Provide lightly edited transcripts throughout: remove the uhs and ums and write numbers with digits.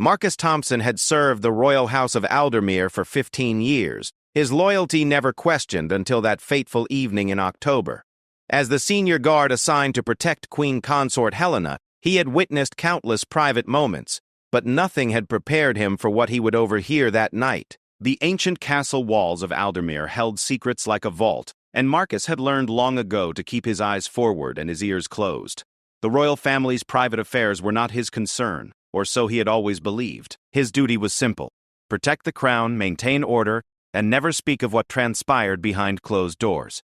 Marcus Thompson had served the royal house of Aldermere for 15 years, his loyalty never questioned until that fateful evening in October. As the senior guard assigned to protect Queen Consort Helena, he had witnessed countless private moments, but nothing had prepared him for what he would overhear that night. The ancient castle walls of Aldermere held secrets like a vault, and Marcus had learned long ago to keep his eyes forward and his ears closed. The royal family's private affairs were not his concern, or so he had always believed. His duty was simple: protect the crown, maintain order, and never speak of what transpired behind closed doors.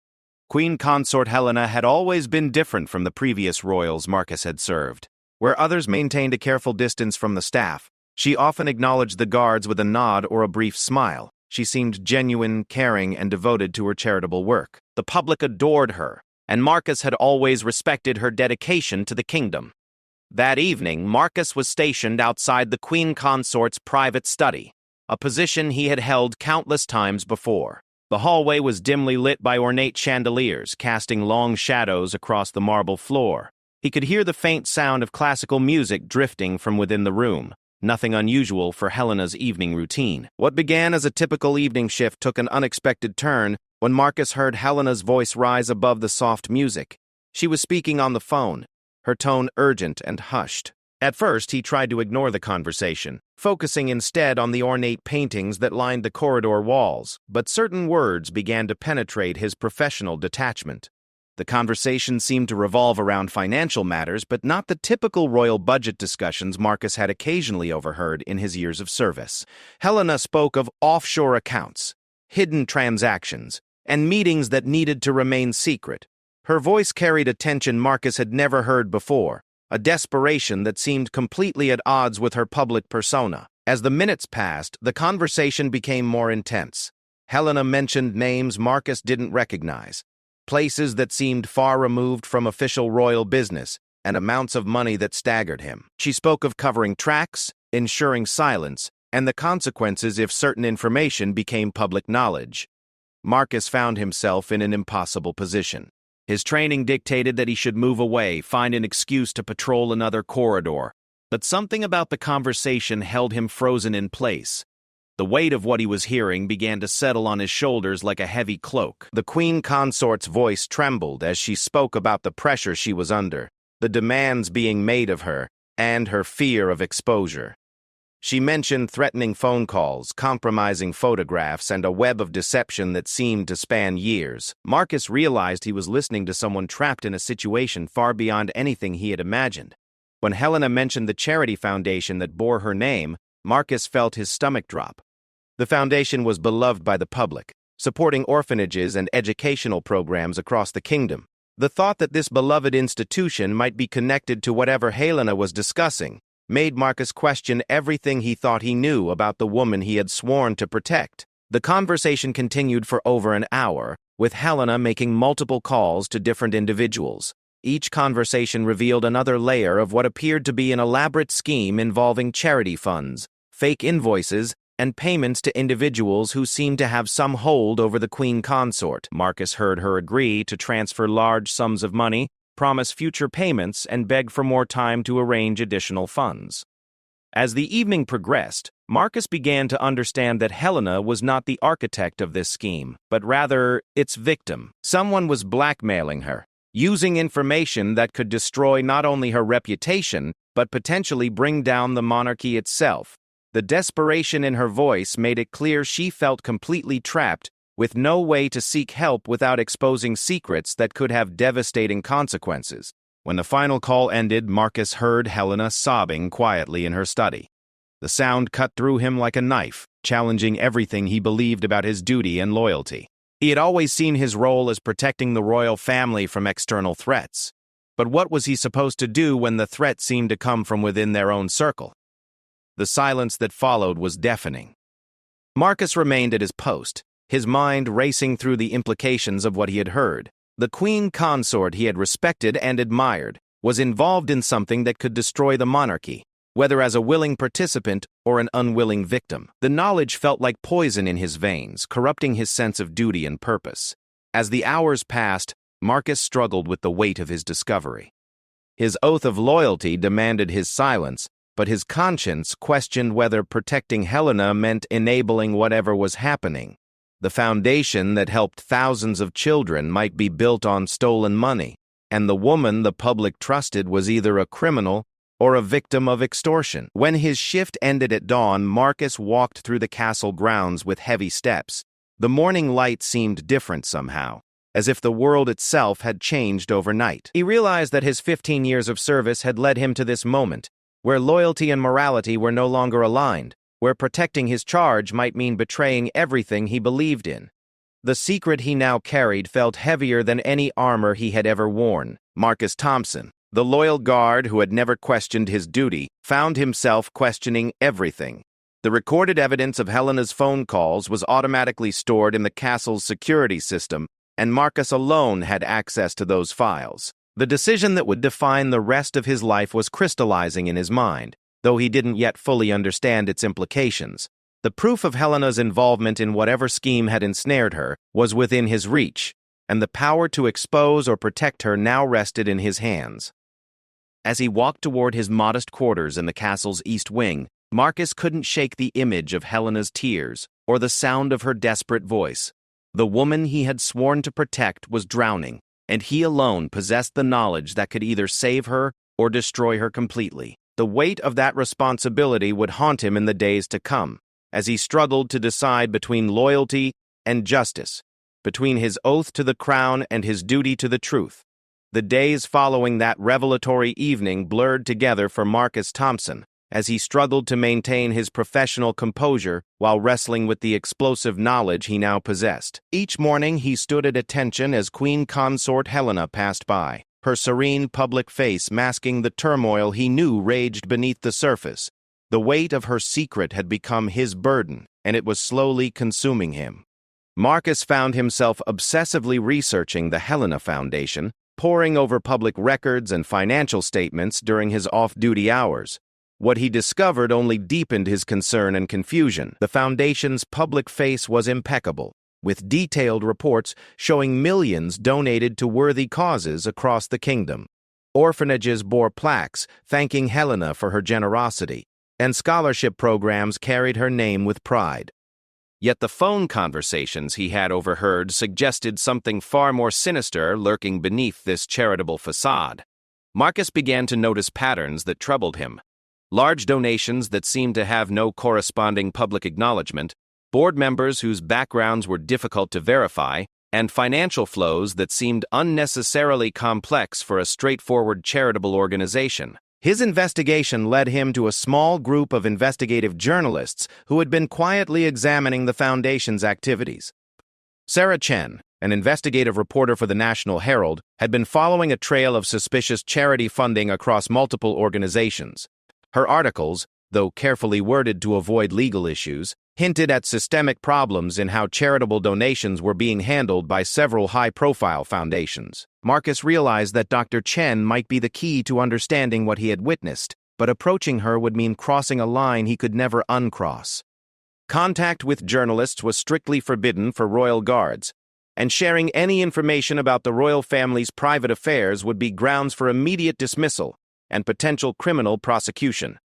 Queen Consort Helena had always been different from the previous royals Marcus had served. Where others maintained a careful distance from the staff, she often acknowledged the guards with a nod or a brief smile. She seemed genuine, caring, and devoted to her charitable work. The public adored her, and Marcus had always respected her dedication to the kingdom. That evening, Marcus was stationed outside the Queen Consort's private study, a position he had held countless times before. The hallway was dimly lit by ornate chandeliers, casting long shadows across the marble floor. He could hear the faint sound of classical music drifting from within the room, nothing unusual for Helena's evening routine. What began as a typical evening shift took an unexpected turn when Marcus heard Helena's voice rise above the soft music. She was speaking on the phone, her tone urgent and hushed. At first, he tried to ignore the conversation, focusing instead on the ornate paintings that lined the corridor walls, but certain words began to penetrate his professional detachment. The conversation seemed to revolve around financial matters, but not the typical royal budget discussions Marcus had occasionally overheard in his years of service. Helena spoke of offshore accounts, hidden transactions, and meetings that needed to remain secret. Her voice carried a tension Marcus had never heard before, a desperation that seemed completely at odds with her public persona. As the minutes passed, the conversation became more intense. Helena mentioned names Marcus didn't recognize, places that seemed far removed from official royal business, and amounts of money that staggered him. She spoke of covering tracks, ensuring silence, and the consequences if certain information became public knowledge. Marcus found himself in an impossible position. His training dictated that he should move away, find an excuse to patrol another corridor, but something about the conversation held him frozen in place. The weight of what he was hearing began to settle on his shoulders like a heavy cloak. The Queen Consort's voice trembled as she spoke about the pressure she was under, the demands being made of her, and her fear of exposure. She mentioned threatening phone calls, compromising photographs, and a web of deception that seemed to span years. Marcus realized he was listening to someone trapped in a situation far beyond anything he had imagined. When Helena mentioned the charity foundation that bore her name, Marcus felt his stomach drop. The foundation was beloved by the public, supporting orphanages and educational programs across the kingdom. The thought that this beloved institution might be connected to whatever Helena was discussing made Marcus question everything he thought he knew about the woman he had sworn to protect. The conversation continued for over an hour, with Helena making multiple calls to different individuals. Each conversation revealed another layer of what appeared to be an elaborate scheme involving charity funds, fake invoices, and payments to individuals who seemed to have some hold over the Queen Consort. Marcus heard her agree to transfer large sums of money, promise future payments, and beg for more time to arrange additional funds. As the evening progressed, Marcus began to understand that Helena was not the architect of this scheme, but rather its victim. Someone was blackmailing her, using information that could destroy not only her reputation, but potentially bring down the monarchy itself. The desperation in her voice made it clear she felt completely trapped, with no way to seek help without exposing secrets that could have devastating consequences. When the final call ended, Marcus heard Helena sobbing quietly in her study. The sound cut through him like a knife, challenging everything he believed about his duty and loyalty. He had always seen his role as protecting the royal family from external threats. But what was he supposed to do when the threat seemed to come from within their own circle? The silence that followed was deafening. Marcus remained at his post, his mind racing through the implications of what he had heard. The Queen Consort he had respected and admired was involved in something that could destroy the monarchy, whether as a willing participant or an unwilling victim. The knowledge felt like poison in his veins, corrupting his sense of duty and purpose. As the hours passed, Marcus struggled with the weight of his discovery. His oath of loyalty demanded his silence, but his conscience questioned whether protecting Helena meant enabling whatever was happening. The foundation that helped thousands of children might be built on stolen money, and the woman the public trusted was either a criminal or a victim of extortion. When his shift ended at dawn, Marcus walked through the castle grounds with heavy steps. The morning light seemed different somehow, as if the world itself had changed overnight. He realized that his 15 years of service had led him to this moment, where loyalty and morality were no longer aligned, where protecting his charge might mean betraying everything he believed in. The secret he now carried felt heavier than any armor he had ever worn. Marcus Thompson, the loyal guard who had never questioned his duty, found himself questioning everything. The recorded evidence of Helena's phone calls was automatically stored in the castle's security system, and Marcus alone had access to those files. The decision that would define the rest of his life was crystallizing in his mind, though he didn't yet fully understand its implications. The proof of Helena's involvement in whatever scheme had ensnared her was within his reach, and the power to expose or protect her now rested in his hands. As he walked toward his modest quarters in the castle's east wing, Marcus couldn't shake the image of Helena's tears or the sound of her desperate voice. The woman he had sworn to protect was drowning, and he alone possessed the knowledge that could either save her or destroy her completely. The weight of that responsibility would haunt him in the days to come, as he struggled to decide between loyalty and justice, between his oath to the crown and his duty to the truth. The days following that revelatory evening blurred together for Marcus Thompson, as he struggled to maintain his professional composure while wrestling with the explosive knowledge he now possessed. Each morning he stood at attention as Queen Consort Helena passed by, her serene public face masking the turmoil he knew raged beneath the surface. The weight of her secret had become his burden, and it was slowly consuming him. Marcus found himself obsessively researching the Helena Foundation, poring over public records and financial statements during his off-duty hours. What he discovered only deepened his concern and confusion. The Foundation's public face was impeccable, with detailed reports showing millions donated to worthy causes across the kingdom. Orphanages bore plaques thanking Helena for her generosity, and scholarship programs carried her name with pride. Yet the phone conversations he had overheard suggested something far more sinister lurking beneath this charitable facade. Marcus began to notice patterns that troubled him. Large donations that seemed to have no corresponding public acknowledgement, board members whose backgrounds were difficult to verify, and financial flows that seemed unnecessarily complex for a straightforward charitable organization. His investigation led him to a small group of investigative journalists who had been quietly examining the Foundation's activities. Sarah Chen, an investigative reporter for the National Herald, had been following a trail of suspicious charity funding across multiple organizations. Her articles, though carefully worded to avoid legal issues, hinted at systemic problems in how charitable donations were being handled by several high-profile foundations. Marcus realized that Dr. Chen might be the key to understanding what he had witnessed, but approaching her would mean crossing a line he could never uncross. Contact with journalists was strictly forbidden for royal guards, and sharing any information about the royal family's private affairs would be grounds for immediate dismissal and potential criminal prosecution.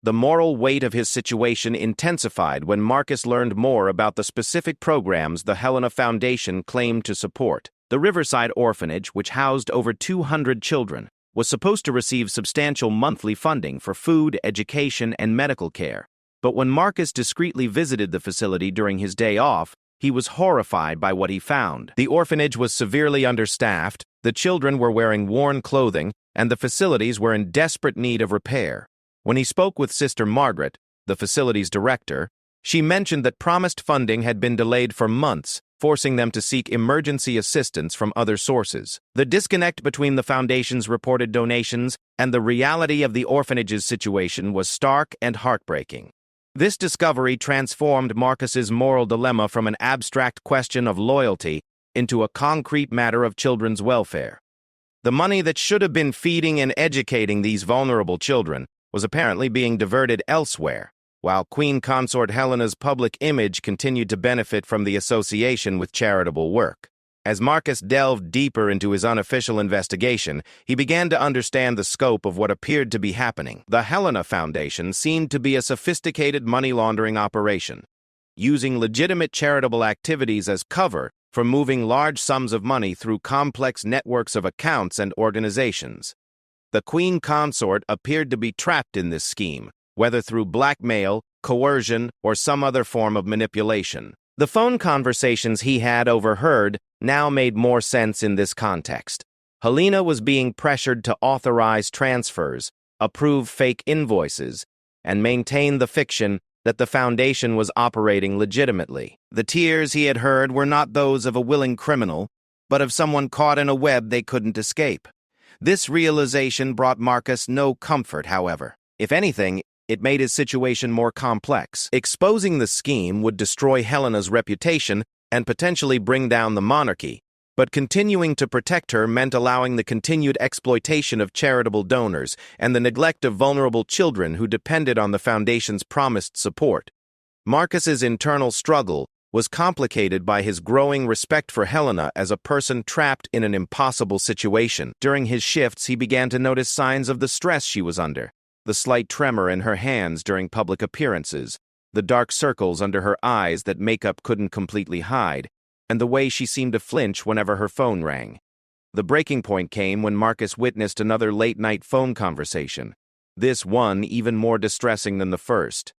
The moral weight of his situation intensified when Marcus learned more about the specific programs the Helena Foundation claimed to support. The Riverside Orphanage, which housed over 200 children, was supposed to receive substantial monthly funding for food, education, and medical care. But when Marcus discreetly visited the facility during his day off, he was horrified by what he found. The orphanage was severely understaffed, the children were wearing worn clothing, and the facilities were in desperate need of repair. When he spoke with Sister Margaret, the facility's director, she mentioned that promised funding had been delayed for months, forcing them to seek emergency assistance from other sources. The disconnect between the Foundation's reported donations and the reality of the orphanage's situation was stark and heartbreaking. This discovery transformed Marcus's moral dilemma from an abstract question of loyalty into a concrete matter of children's welfare. The money that should have been feeding and educating these vulnerable children was apparently being diverted elsewhere, while Queen Consort Helena's public image continued to benefit from the association with charitable work. As Marcus delved deeper into his unofficial investigation, he began to understand the scope of what appeared to be happening. The Helena Foundation seemed to be a sophisticated money laundering operation, using legitimate charitable activities as cover for moving large sums of money through complex networks of accounts and organizations. The Queen Consort appeared to be trapped in this scheme, whether through blackmail, coercion, or some other form of manipulation. The phone conversations he had overheard now made more sense in this context. Helena was being pressured to authorize transfers, approve fake invoices, and maintain the fiction that the foundation was operating legitimately. The tears he had heard were not those of a willing criminal, but of someone caught in a web they couldn't escape. This realization brought Marcus no comfort, however. If anything, it made his situation more complex. Exposing the scheme would destroy Helena's reputation and potentially bring down the monarchy, but continuing to protect her meant allowing the continued exploitation of charitable donors and the neglect of vulnerable children who depended on the foundation's promised support. Marcus's internal struggle was complicated by his growing respect for Helena as a person trapped in an impossible situation. During his shifts, he began to notice signs of the stress she was under. The slight tremor in her hands during public appearances, the dark circles under her eyes that makeup couldn't completely hide, and the way she seemed to flinch whenever her phone rang. The breaking point came when Marcus witnessed another late-night phone conversation, this one even more distressing than the first.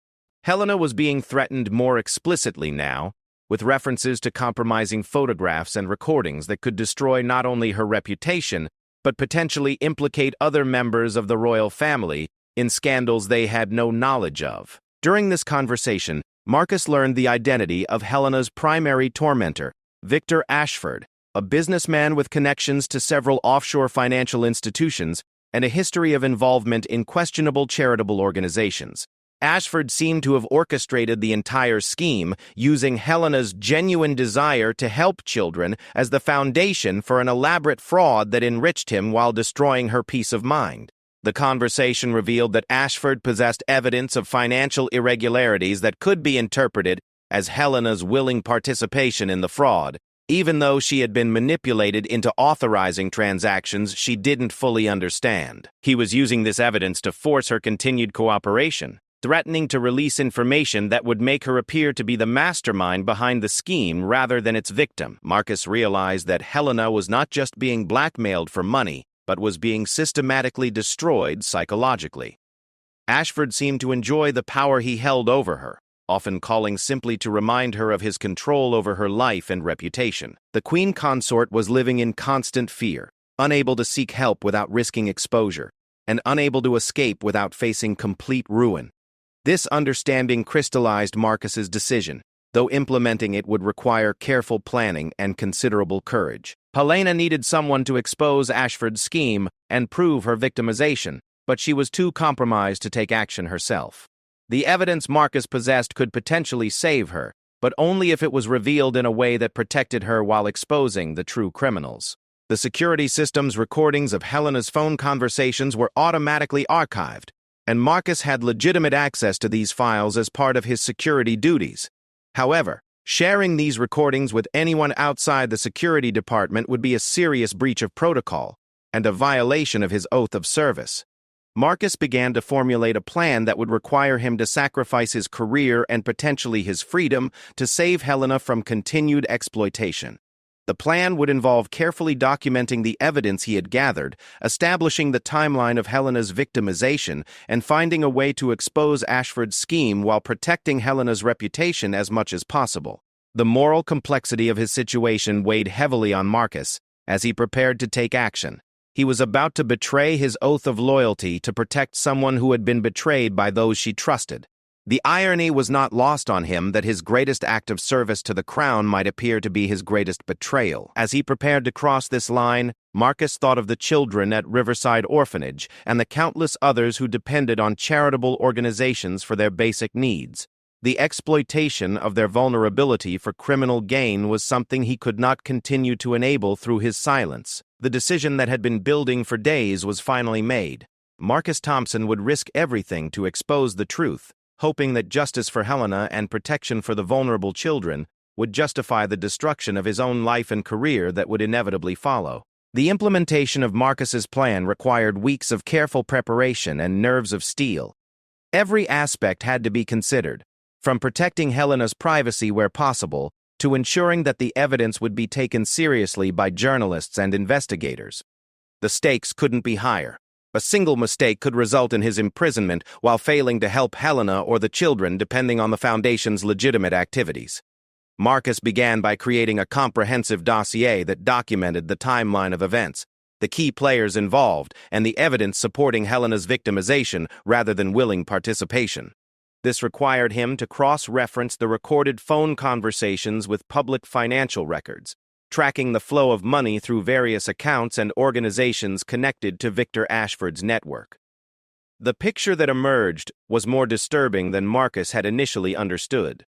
Helena was being threatened more explicitly now, with references to compromising photographs and recordings that could destroy not only her reputation, but potentially implicate other members of the royal family in scandals they had no knowledge of. During this conversation, Marcus learned the identity of Helena's primary tormentor, Victor Ashford, a businessman with connections to several offshore financial institutions and a history of involvement in questionable charitable organizations. Ashford seemed to have orchestrated the entire scheme, using Helena's genuine desire to help children as the foundation for an elaborate fraud that enriched him while destroying her peace of mind. The conversation revealed that Ashford possessed evidence of financial irregularities that could be interpreted as Helena's willing participation in the fraud, even though she had been manipulated into authorizing transactions she didn't fully understand. He was using this evidence to force her continued cooperation, threatening to release information that would make her appear to be the mastermind behind the scheme rather than its victim. Marcus realized that Helena was not just being blackmailed for money, but was being systematically destroyed psychologically. Ashford seemed to enjoy the power he held over her, often calling simply to remind her of his control over her life and reputation. The Queen Consort was living in constant fear, unable to seek help without risking exposure, and unable to escape without facing complete ruin. This understanding crystallized Marcus's decision, though implementing it would require careful planning and considerable courage. Helena needed someone to expose Ashford's scheme and prove her victimization, but she was too compromised to take action herself. The evidence Marcus possessed could potentially save her, but only if it was revealed in a way that protected her while exposing the true criminals. The security system's recordings of Helena's phone conversations were automatically archived, and Marcus had legitimate access to these files as part of his security duties. However, sharing these recordings with anyone outside the security department would be a serious breach of protocol and a violation of his oath of service. Marcus began to formulate a plan that would require him to sacrifice his career and potentially his freedom to save Helena from continued exploitation. The plan would involve carefully documenting the evidence he had gathered, establishing the timeline of Helena's victimization, and finding a way to expose Ashford's scheme while protecting Helena's reputation as much as possible. The moral complexity of his situation weighed heavily on Marcus as he prepared to take action. He was about to betray his oath of loyalty to protect someone who had been betrayed by those she trusted. The irony was not lost on him that his greatest act of service to the crown might appear to be his greatest betrayal. As he prepared to cross this line, Marcus thought of the children at Riverside Orphanage and the countless others who depended on charitable organizations for their basic needs. The exploitation of their vulnerability for criminal gain was something he could not continue to enable through his silence. The decision that had been building for days was finally made. Marcus Thompson would risk everything to expose the truth, hoping that justice for Helena and protection for the vulnerable children would justify the destruction of his own life and career that would inevitably follow. The implementation of Marcus's plan required weeks of careful preparation and nerves of steel. Every aspect had to be considered, from protecting Helena's privacy where possible to ensuring that the evidence would be taken seriously by journalists and investigators. The stakes couldn't be higher. A single mistake could result in his imprisonment while failing to help Helena or the children depending on the Foundation's legitimate activities. Marcus began by creating a comprehensive dossier that documented the timeline of events, the key players involved, and the evidence supporting Helena's victimization rather than willing participation. This required him to cross-reference the recorded phone conversations with public financial records, tracking the flow of money through various accounts and organizations connected to Victor Ashford's network. The picture that emerged was more disturbing than Marcus had initially understood.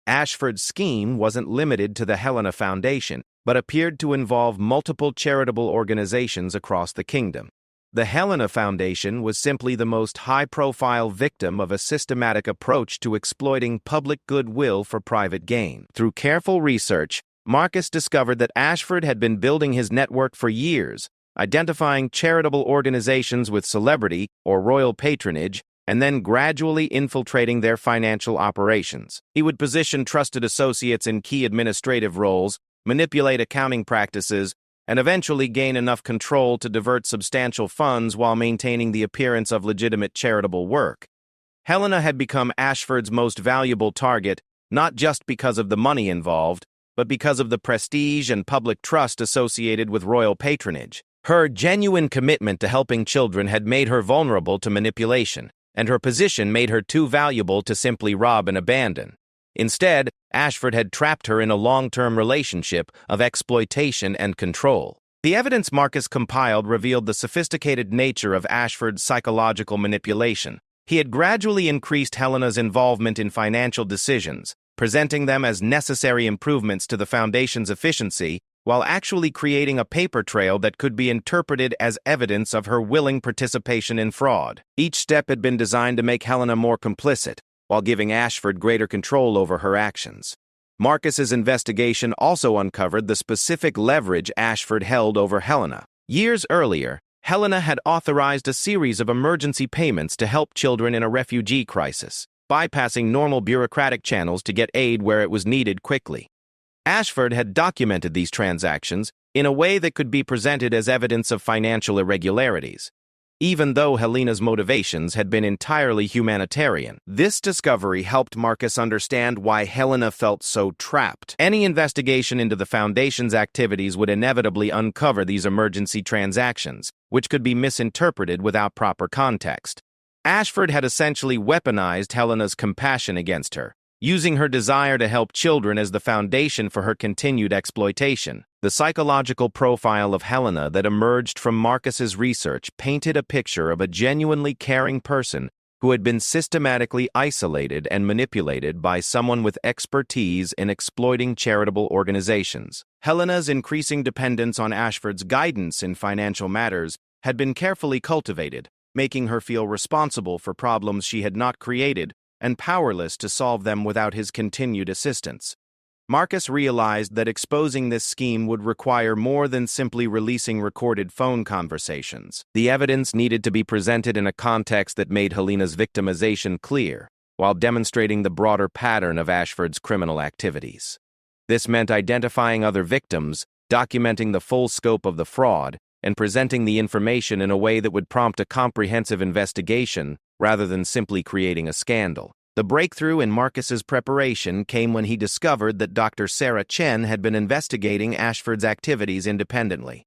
Ashford's scheme wasn't limited to the Helena Foundation, but appeared to involve multiple charitable organizations across the kingdom. The Helena Foundation was simply the most high-profile victim of a systematic approach to exploiting public goodwill for private gain. Through careful research, Marcus discovered that Ashford had been building his network for years, identifying charitable organizations with celebrity or royal patronage, and then gradually infiltrating their financial operations. He would position trusted associates in key administrative roles, manipulate accounting practices, and eventually gain enough control to divert substantial funds while maintaining the appearance of legitimate charitable work. Helena had become Ashford's most valuable target, not just because of the money involved, but because of the prestige and public trust associated with royal patronage. Her genuine commitment to helping children had made her vulnerable to manipulation, and her position made her too valuable to simply rob and abandon. Instead, Ashford had trapped her in a long-term relationship of exploitation and control. The evidence Marcus compiled revealed the sophisticated nature of Ashford's psychological manipulation. He had gradually increased Helena's involvement in financial decisions, presenting them as necessary improvements to the Foundation's efficiency, while actually creating a paper trail that could be interpreted as evidence of her willing participation in fraud. Each step had been designed to make Helena more complicit, while giving Ashford greater control over her actions. Marcus's investigation also uncovered the specific leverage Ashford held over Helena. Years earlier, Helena had authorized a series of emergency payments to help children in a refugee crisis, bypassing normal bureaucratic channels to get aid where it was needed quickly. Ashford had documented these transactions in a way that could be presented as evidence of financial irregularities. Even though Helena's motivations had been entirely humanitarian, this discovery helped Marcus understand why Helena felt so trapped. Any investigation into the Foundation's activities would inevitably uncover these emergency transactions, which could be misinterpreted without proper context. Ashford had essentially weaponized Helena's compassion against her, using her desire to help children as the foundation for her continued exploitation. The psychological profile of Helena that emerged from Marcus's research painted a picture of a genuinely caring person who had been systematically isolated and manipulated by someone with expertise in exploiting charitable organizations. Helena's increasing dependence on Ashford's guidance in financial matters had been carefully cultivated, making her feel responsible for problems she had not created and powerless to solve them without his continued assistance. Marcus realized that exposing this scheme would require more than simply releasing recorded phone conversations. The evidence needed to be presented in a context that made Helena's victimization clear, while demonstrating the broader pattern of Ashford's criminal activities. This meant identifying other victims, documenting the full scope of the fraud, and presenting the information in a way that would prompt a comprehensive investigation rather than simply creating a scandal. The breakthrough in Marcus's preparation came when he discovered that Dr. Sarah Chen had been investigating Ashford's activities independently.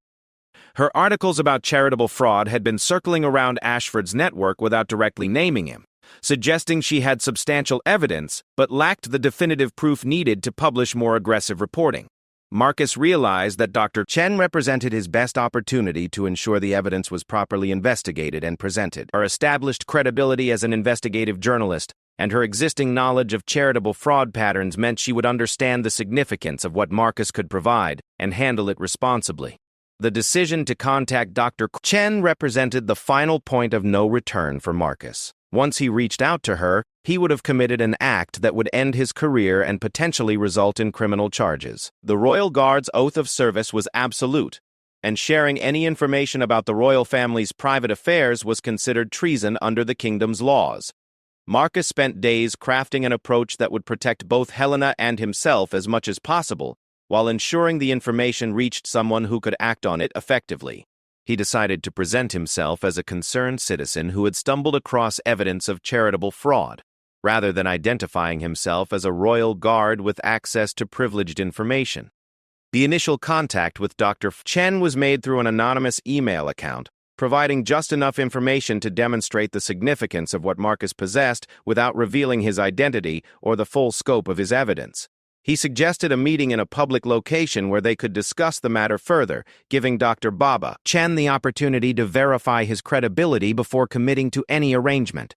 Her articles about charitable fraud had been circling around Ashford's network without directly naming him, suggesting she had substantial evidence but lacked the definitive proof needed to publish more aggressive reporting. Marcus realized that Dr. Chen represented his best opportunity to ensure the evidence was properly investigated and presented. Her established credibility as an investigative journalist and her existing knowledge of charitable fraud patterns meant she would understand the significance of what Marcus could provide and handle it responsibly. The decision to contact Dr. Chen represented the final point of no return for Marcus. Once he reached out to her, he would have committed an act that would end his career and potentially result in criminal charges. The royal guard's oath of service was absolute, and sharing any information about the royal family's private affairs was considered treason under the kingdom's laws. Marcus spent days crafting an approach that would protect both Helena and himself as much as possible, while ensuring the information reached someone who could act on it effectively. He decided to present himself as a concerned citizen who had stumbled across evidence of charitable fraud, rather than identifying himself as a royal guard with access to privileged information. The initial contact with Dr. Chen was made through an anonymous email account, providing just enough information to demonstrate the significance of what Marcus possessed without revealing his identity or the full scope of his evidence. He suggested a meeting in a public location where they could discuss the matter further, giving Dr. Baba Chen the opportunity to verify his credibility before committing to any arrangement.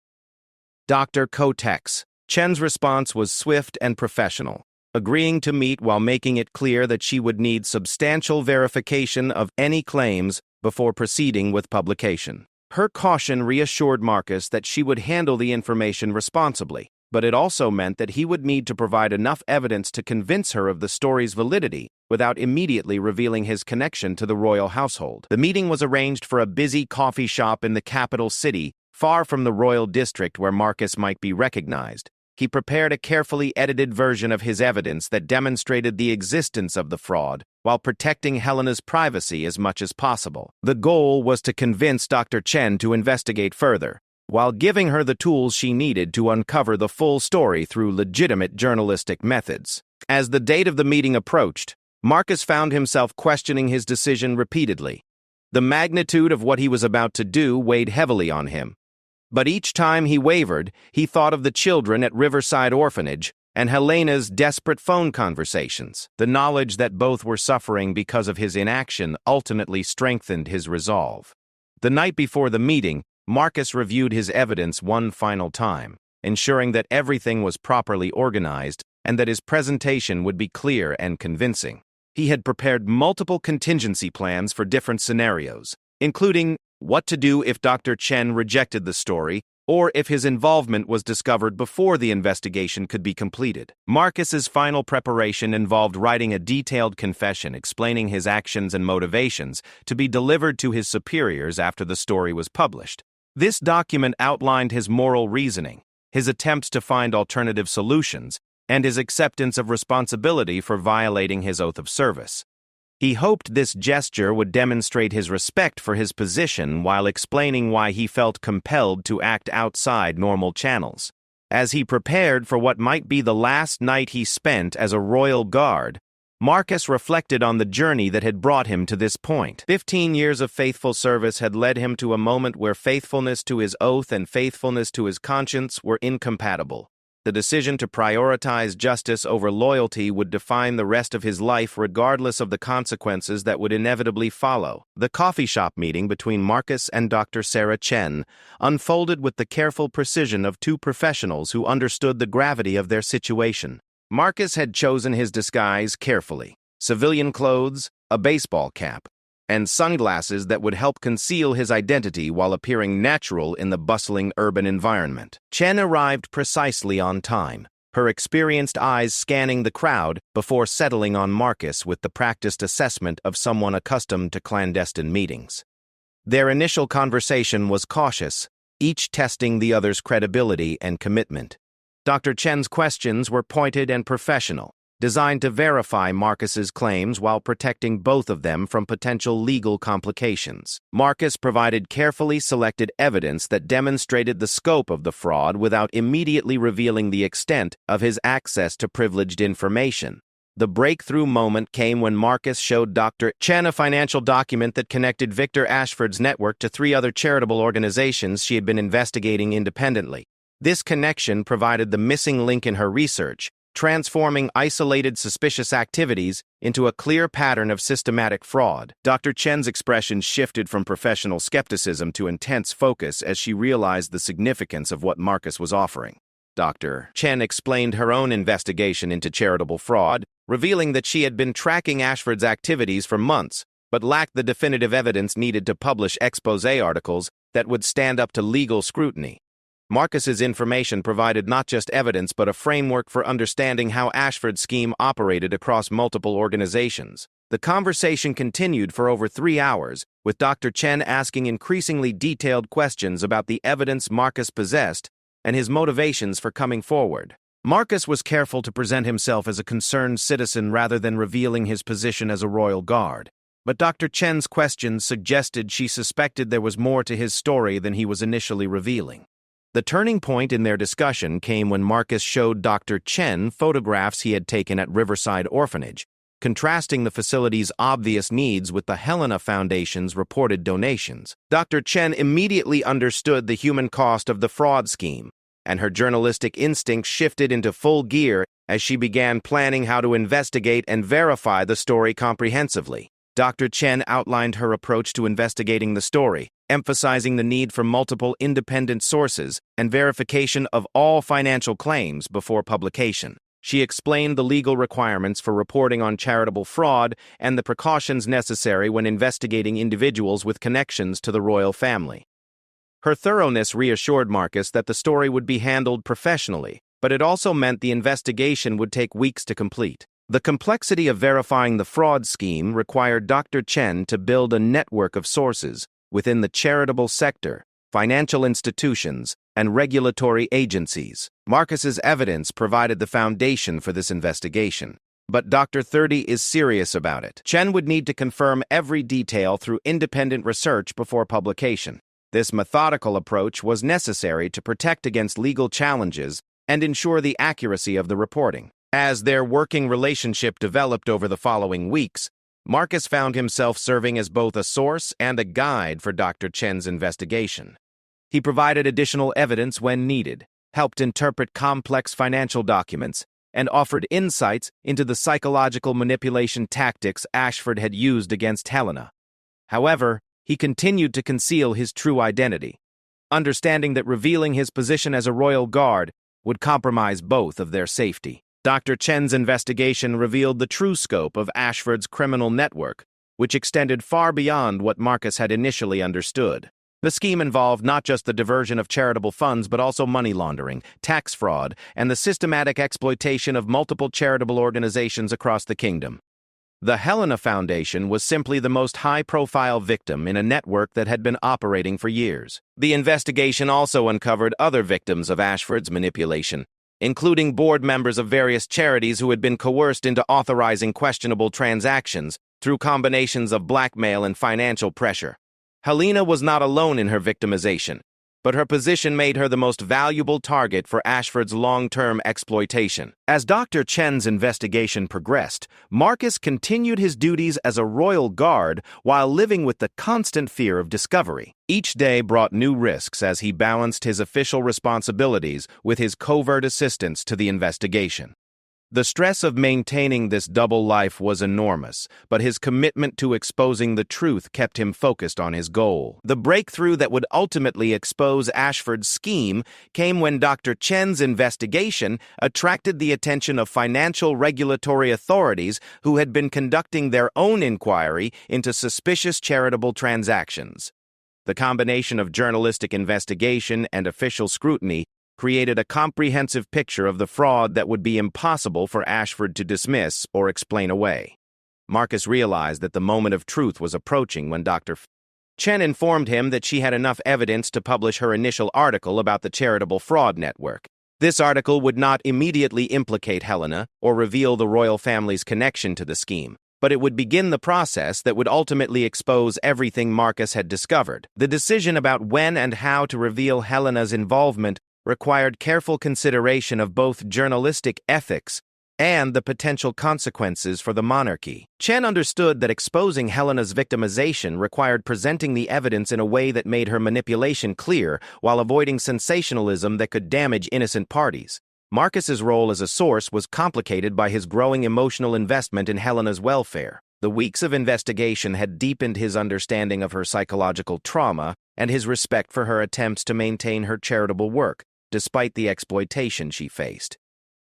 Dr. Kotex. Chen's response was swift and professional, agreeing to meet while making it clear that she would need substantial verification of any claims before proceeding with publication. Her caution reassured Marcus that she would handle the information responsibly, but it also meant that he would need to provide enough evidence to convince her of the story's validity without immediately revealing his connection to the royal household. The meeting was arranged for a busy coffee shop in the capital city, far from the royal district where Marcus might be recognized. He prepared a carefully edited version of his evidence that demonstrated the existence of the fraud, while protecting Helena's privacy as much as possible. The goal was to convince Dr. Chen to investigate further, while giving her the tools she needed to uncover the full story through legitimate journalistic methods. As the date of the meeting approached, Marcus found himself questioning his decision repeatedly. The magnitude of what he was about to do weighed heavily on him. But each time he wavered, he thought of the children at Riverside Orphanage and Helena's desperate phone conversations. The knowledge that both were suffering because of his inaction ultimately strengthened his resolve. The night before the meeting, Marcus reviewed his evidence one final time, ensuring that everything was properly organized and that his presentation would be clear and convincing. He had prepared multiple contingency plans for different scenarios, including what to do if Dr. Chen rejected the story, or if his involvement was discovered before the investigation could be completed. Marcus's final preparation involved writing a detailed confession explaining his actions and motivations to be delivered to his superiors after the story was published. This document outlined his moral reasoning, his attempts to find alternative solutions, and his acceptance of responsibility for violating his oath of service. He hoped this gesture would demonstrate his respect for his position while explaining why he felt compelled to act outside normal channels. As he prepared for what might be the last night he spent as a royal guard, Marcus reflected on the journey that had brought him to this point. 15 years of faithful service had led him to a moment where faithfulness to his oath and faithfulness to his conscience were incompatible. The decision to prioritize justice over loyalty would define the rest of his life regardless of the consequences that would inevitably follow. The coffee shop meeting between Marcus and Dr. Sarah Chen unfolded with the careful precision of two professionals who understood the gravity of their situation. Marcus had chosen his disguise carefully: civilian clothes, a baseball cap, and sunglasses that would help conceal his identity while appearing natural in the bustling urban environment. Chen arrived precisely on time, her experienced eyes scanning the crowd before settling on Marcus with the practiced assessment of someone accustomed to clandestine meetings. Their initial conversation was cautious, each testing the other's credibility and commitment. Dr. Chen's questions were pointed and professional, designed to verify Marcus's claims while protecting both of them from potential legal complications. Marcus provided carefully selected evidence that demonstrated the scope of the fraud without immediately revealing the extent of his access to privileged information. The breakthrough moment came when Marcus showed Dr. Chen a financial document that connected Victor Ashford's network to 3 other charitable organizations she had been investigating independently. This connection provided the missing link in her research, transforming isolated suspicious activities into a clear pattern of systematic fraud. Dr. Chen's expression shifted from professional skepticism to intense focus as she realized the significance of what Marcus was offering. Dr. Chen explained her own investigation into charitable fraud, revealing that she had been tracking Ashford's activities for months, but lacked the definitive evidence needed to publish exposé articles that would stand up to legal scrutiny. Marcus's information provided not just evidence but a framework for understanding how Ashford's scheme operated across multiple organizations. The conversation continued for over 3 hours, with Dr. Chen asking increasingly detailed questions about the evidence Marcus possessed and his motivations for coming forward. Marcus was careful to present himself as a concerned citizen rather than revealing his position as a royal guard. But Dr. Chen's questions suggested she suspected there was more to his story than he was initially revealing. The turning point in their discussion came when Marcus showed Dr. Chen photographs he had taken at Riverside Orphanage, contrasting the facility's obvious needs with the Helena Foundation's reported donations. Dr. Chen immediately understood the human cost of the fraud scheme, and her journalistic instincts shifted into full gear as she began planning how to investigate and verify the story comprehensively. Dr. Chen outlined her approach to investigating the story, emphasizing the need for multiple independent sources and verification of all financial claims before publication. She explained the legal requirements for reporting on charitable fraud and the precautions necessary when investigating individuals with connections to the royal family. Her thoroughness reassured Marcus that the story would be handled professionally, but it also meant the investigation would take weeks to complete. The complexity of verifying the fraud scheme required Dr. Chen to build a network of sources within the charitable sector, financial institutions, and regulatory agencies. Marcus's evidence provided the foundation for this investigation, but Dr. 30 is serious about it. Chen would need to confirm every detail through independent research before publication. This methodical approach was necessary to protect against legal challenges and ensure the accuracy of the reporting. As their working relationship developed over the following weeks, Marcus found himself serving as both a source and a guide for Dr. Chen's investigation. He provided additional evidence when needed, helped interpret complex financial documents, and offered insights into the psychological manipulation tactics Ashford had used against Helena. However, he continued to conceal his true identity, understanding that revealing his position as a royal guard would compromise both of their safety. Dr. Chen's investigation revealed the true scope of Ashford's criminal network, which extended far beyond what Marcus had initially understood. The scheme involved not just the diversion of charitable funds but also money laundering, tax fraud, and the systematic exploitation of multiple charitable organizations across the kingdom. The Helena Foundation was simply the most high-profile victim in a network that had been operating for years. The investigation also uncovered other victims of Ashford's manipulation, including board members of various charities who had been coerced into authorizing questionable transactions through combinations of blackmail and financial pressure. Helena was not alone in her victimization, but her position made her the most valuable target for Ashford's long-term exploitation. As Dr. Chen's investigation progressed, Marcus continued his duties as a royal guard while living with the constant fear of discovery. Each day brought new risks as he balanced his official responsibilities with his covert assistance to the investigation. The stress of maintaining this double life was enormous, but his commitment to exposing the truth kept him focused on his goal. The breakthrough that would ultimately expose Ashford's scheme came when Dr. Chen's investigation attracted the attention of financial regulatory authorities who had been conducting their own inquiry into suspicious charitable transactions. The combination of journalistic investigation and official scrutiny created a comprehensive picture of the fraud that would be impossible for Ashford to dismiss or explain away. Marcus realized that the moment of truth was approaching when Dr. Chen informed him that she had enough evidence to publish her initial article about the charitable fraud network. This article would not immediately implicate Helena or reveal the royal family's connection to the scheme, but it would begin the process that would ultimately expose everything Marcus had discovered. The decision about when and how to reveal Helena's involvement required careful consideration of both journalistic ethics and the potential consequences for the monarchy. Chen understood that exposing Helena's victimization required presenting the evidence in a way that made her manipulation clear while avoiding sensationalism that could damage innocent parties. Marcus's role as a source was complicated by his growing emotional investment in Helena's welfare. The weeks of investigation had deepened his understanding of her psychological trauma and his respect for her attempts to maintain her charitable work, despite the exploitation she faced.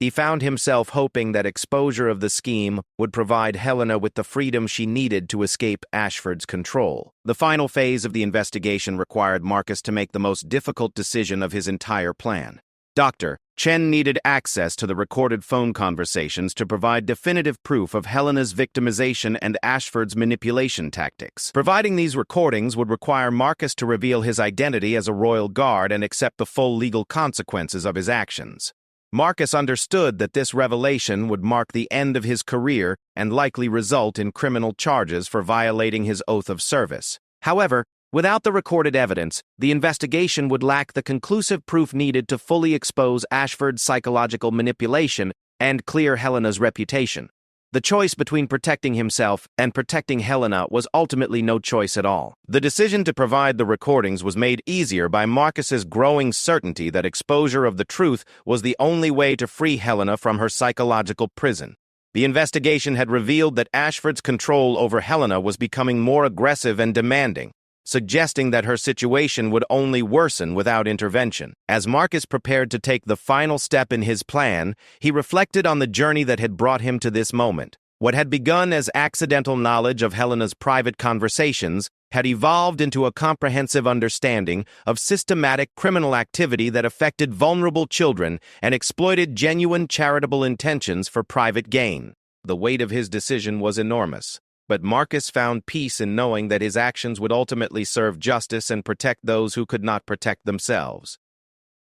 He found himself hoping that exposure of the scheme would provide Helena with the freedom she needed to escape Ashford's control. The final phase of the investigation required Marcus to make the most difficult decision of his entire plan. Dr. Chen needed access to the recorded phone conversations to provide definitive proof of Helena's victimization and Ashford's manipulation tactics. Providing these recordings would require Marcus to reveal his identity as a royal guard and accept the full legal consequences of his actions. Marcus understood that this revelation would mark the end of his career and likely result in criminal charges for violating his oath of service. However, without the recorded evidence, the investigation would lack the conclusive proof needed to fully expose Ashford's psychological manipulation and clear Helena's reputation. The choice between protecting himself and protecting Helena was ultimately no choice at all. The decision to provide the recordings was made easier by Marcus's growing certainty that exposure of the truth was the only way to free Helena from her psychological prison. The investigation had revealed that Ashford's control over Helena was becoming more aggressive and demanding, suggesting that her situation would only worsen without intervention. As Marcus prepared to take the final step in his plan, he reflected on the journey that had brought him to this moment. What had begun as accidental knowledge of Helena's private conversations had evolved into a comprehensive understanding of systematic criminal activity that affected vulnerable children and exploited genuine charitable intentions for private gain. The weight of his decision was enormous. But Marcus found peace in knowing that his actions would ultimately serve justice and protect those who could not protect themselves.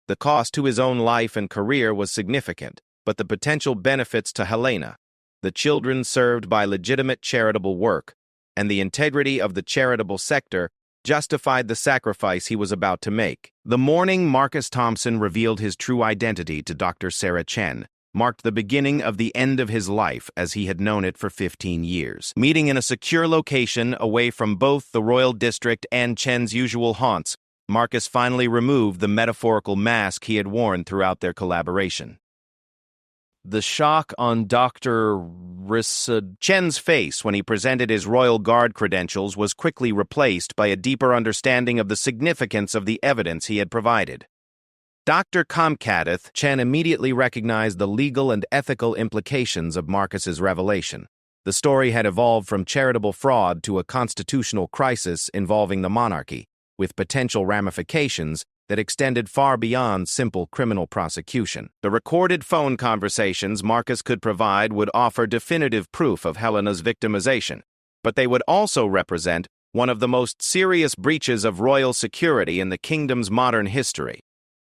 The cost to his own life and career was significant, but the potential benefits to Helena, the children served by legitimate charitable work, and the integrity of the charitable sector justified the sacrifice he was about to make. The morning Marcus Thompson revealed his true identity to Dr. Sarah Chen marked the beginning of the end of his life as he had known it for 15 years. Meeting in a secure location away from both the royal district and Chen's usual haunts, Marcus finally removed the metaphorical mask he had worn throughout their collaboration. The shock on Dr. Chen's face when he presented his royal guard credentials was quickly replaced by a deeper understanding of the significance of the evidence he had provided. Dr. Chen immediately recognized the legal and ethical implications of Marcus's revelation. The story had evolved from charitable fraud to a constitutional crisis involving the monarchy, with potential ramifications that extended far beyond simple criminal prosecution. The recorded phone conversations Marcus could provide would offer definitive proof of Helena's victimization, but they would also represent one of the most serious breaches of royal security in the kingdom's modern history.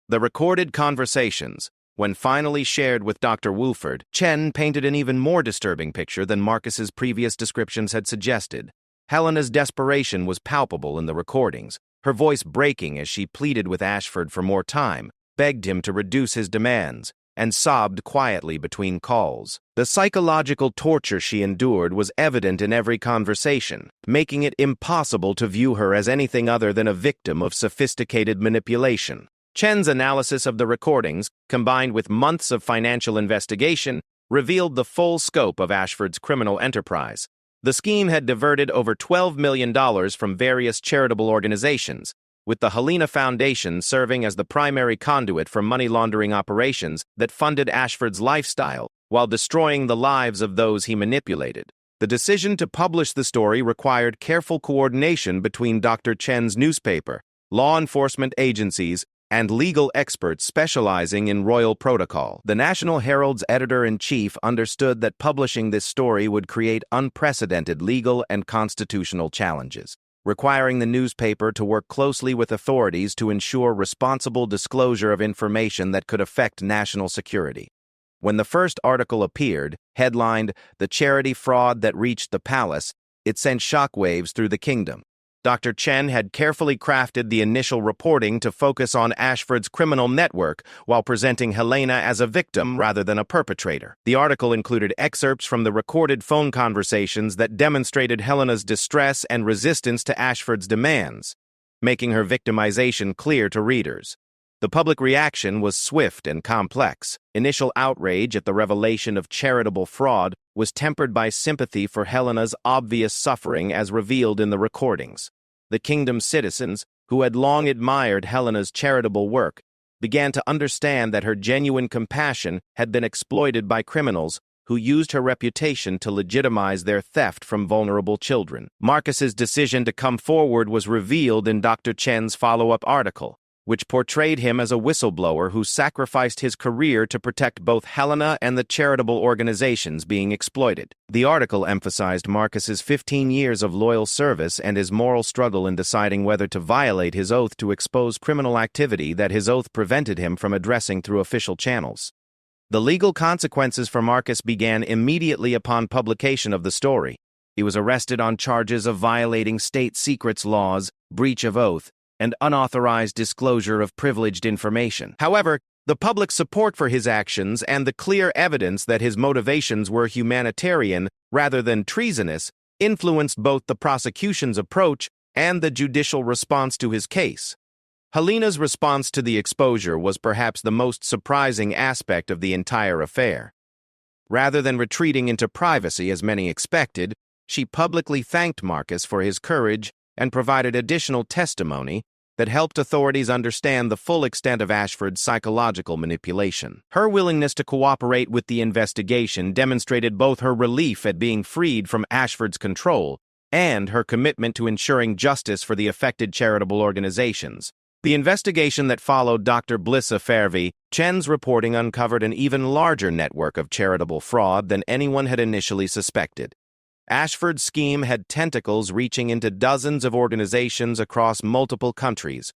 The recorded conversations, when finally shared with Dr. Wolford, Chen painted an even more disturbing picture than Marcus's previous descriptions had suggested. Helena's desperation was palpable in the recordings, her voice breaking as she pleaded with Ashford for more time, begged him to reduce his demands, and sobbed quietly between calls. The psychological torture she endured was evident in every conversation, making it impossible to view her as anything other than a victim of sophisticated manipulation. Chen's analysis of the recordings, combined with months of financial investigation, revealed the full scope of Ashford's criminal enterprise. The scheme had diverted over $12 million from various charitable organizations, with the Helena Foundation serving as the primary conduit for money laundering operations that funded Ashford's lifestyle, while destroying the lives of those he manipulated. The decision to publish the story required careful coordination between Dr. Chen's newspaper, law enforcement agencies, and legal experts specializing in royal protocol. The National Herald's editor-in-chief understood that publishing this story would create unprecedented legal and constitutional challenges, requiring the newspaper to work closely with authorities to ensure responsible disclosure of information that could affect national security. When the first article appeared, headlined, "The Charity Fraud That Reached the Palace," it sent shockwaves through the kingdom. Dr. Chen had carefully crafted the initial reporting to focus on Ashford's criminal network while presenting Helena as a victim rather than a perpetrator. The article included excerpts from the recorded phone conversations that demonstrated Helena's distress and resistance to Ashford's demands, making her victimization clear to readers. The public reaction was swift and complex. Initial outrage at the revelation of charitable fraud was tempered by sympathy for Helena's obvious suffering as revealed in the recordings. The kingdom's citizens, who had long admired Helena's charitable work, began to understand that her genuine compassion had been exploited by criminals who used her reputation to legitimize their theft from vulnerable children. Marcus's decision to come forward was revealed in Dr. Chen's follow-up article, which portrayed him as a whistleblower who sacrificed his career to protect both Helena and the charitable organizations being exploited. The article emphasized Marcus's 15 years of loyal service and his moral struggle in deciding whether to violate his oath to expose criminal activity that his oath prevented him from addressing through official channels. The legal consequences for Marcus began immediately upon publication of the story. He was arrested on charges of violating state secrets laws, breach of oath, and unauthorized disclosure of privileged information. However, the public support for his actions and the clear evidence that his motivations were humanitarian rather than treasonous influenced both the prosecution's approach and the judicial response to his case. Helena's response to the exposure was perhaps the most surprising aspect of the entire affair. Rather than retreating into privacy as many expected, she publicly thanked Marcus for his courage and provided additional testimony that helped authorities understand the full extent of Ashford's psychological manipulation. Her willingness to cooperate with the investigation demonstrated both her relief at being freed from Ashford's control and her commitment to ensuring justice for the affected charitable organizations. The investigation that followed Dr. Blissa Fairvey, Chen's reporting uncovered an even larger network of charitable fraud than anyone had initially suspected. Ashford's scheme had tentacles reaching into dozens of organizations across multiple countries,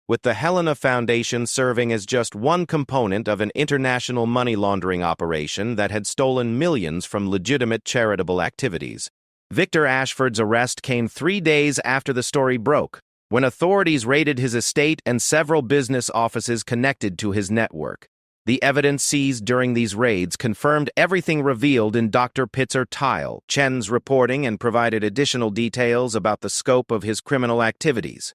with the Helena Foundation serving as just one component of an international money laundering operation that had stolen millions from legitimate charitable activities. Victor Ashford's arrest came 3 days after the story broke, when authorities raided his estate and several business offices connected to his network. The evidence seized during these raids confirmed everything revealed in Dr. Pitzer Tile, Chen's reporting, and provided additional details about the scope of his criminal activities.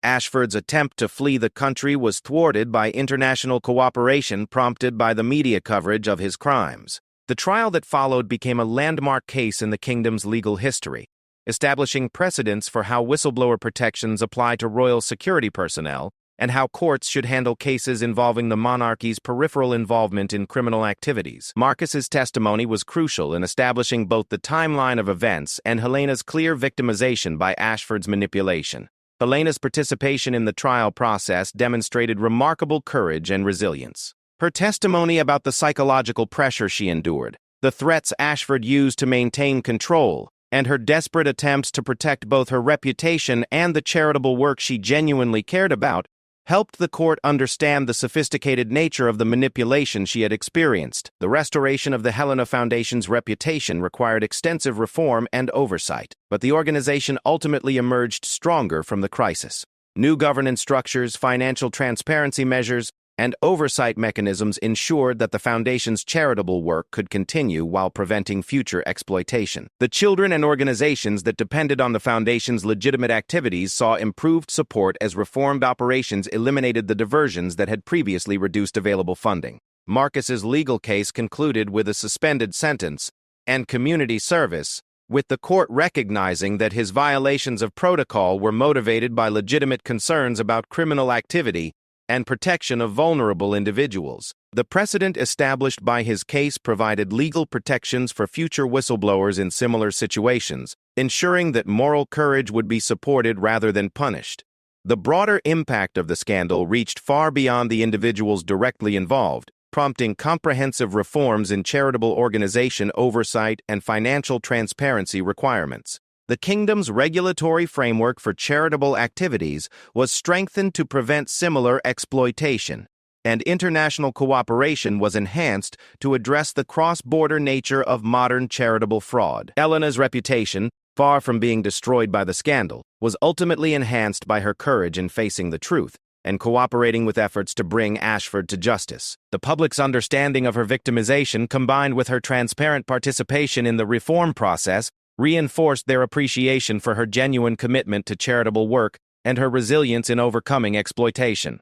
Ashford's attempt to flee the country was thwarted by international cooperation prompted by the media coverage of his crimes. The trial that followed became a landmark case in the kingdom's legal history, establishing precedents for how whistleblower protections apply to royal security personnel and how courts should handle cases involving the monarchy's peripheral involvement in criminal activities. Marcus's testimony was crucial in establishing both the timeline of events and Helena's clear victimization by Ashford's manipulation. Helena's participation in the trial process demonstrated remarkable courage and resilience. Her testimony about the psychological pressure she endured, the threats Ashford used to maintain control, and her desperate attempts to protect both her reputation and the charitable work she genuinely cared about, helped the court understand the sophisticated nature of the manipulation she had experienced. The restoration of the Helena Foundation's reputation required extensive reform and oversight, but the organization ultimately emerged stronger from the crisis. New governance structures, financial transparency measures, and oversight mechanisms ensured that the Foundation's charitable work could continue while preventing future exploitation. The children and organizations that depended on the Foundation's legitimate activities saw improved support as reformed operations eliminated the diversions that had previously reduced available funding. Marcus's legal case concluded with a suspended sentence and community service, with the court recognizing that his violations of protocol were motivated by legitimate concerns about criminal activity and protection of vulnerable individuals. The precedent established by his case provided legal protections for future whistleblowers in similar situations, ensuring that moral courage would be supported rather than punished. The broader impact of the scandal reached far beyond the individuals directly involved, prompting comprehensive reforms in charitable organization oversight and financial transparency requirements. The kingdom's regulatory framework for charitable activities was strengthened to prevent similar exploitation, and international cooperation was enhanced to address the cross-border nature of modern charitable fraud. Helena's reputation, far from being destroyed by the scandal, was ultimately enhanced by her courage in facing the truth and cooperating with efforts to bring Ashford to justice. The public's understanding of her victimization, combined with her transparent participation in the reform process, reinforced their appreciation for her genuine commitment to charitable work and her resilience in overcoming exploitation.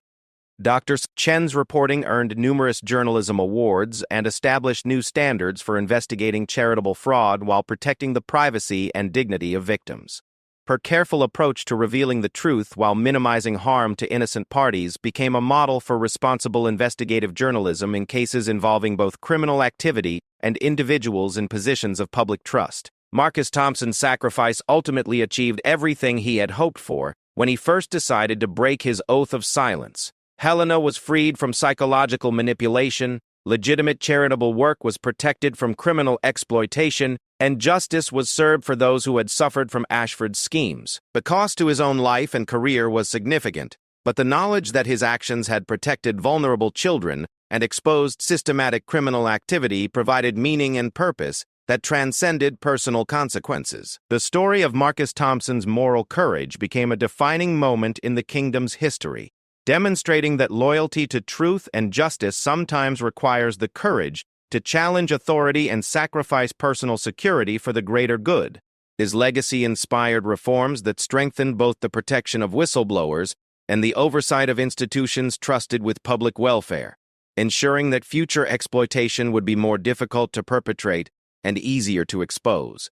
Dr. Chen's reporting earned numerous journalism awards and established new standards for investigating charitable fraud while protecting the privacy and dignity of victims. Her careful approach to revealing the truth while minimizing harm to innocent parties became a model for responsible investigative journalism in cases involving both criminal activity and individuals in positions of public trust. Marcus Thompson's sacrifice ultimately achieved everything he had hoped for when he first decided to break his oath of silence. Helena was freed from psychological manipulation, legitimate charitable work was protected from criminal exploitation, and justice was served for those who had suffered from Ashford's schemes. The cost to his own life and career was significant, but the knowledge that his actions had protected vulnerable children and exposed systematic criminal activity provided meaning and purpose that transcended personal consequences. The story of Marcus Thompson's moral courage became a defining moment in the kingdom's history, demonstrating that loyalty to truth and justice sometimes requires the courage to challenge authority and sacrifice personal security for the greater good. His legacy inspired reforms that strengthened both the protection of whistleblowers and the oversight of institutions trusted with public welfare, ensuring that future exploitation would be more difficult to perpetrate and easier to expose.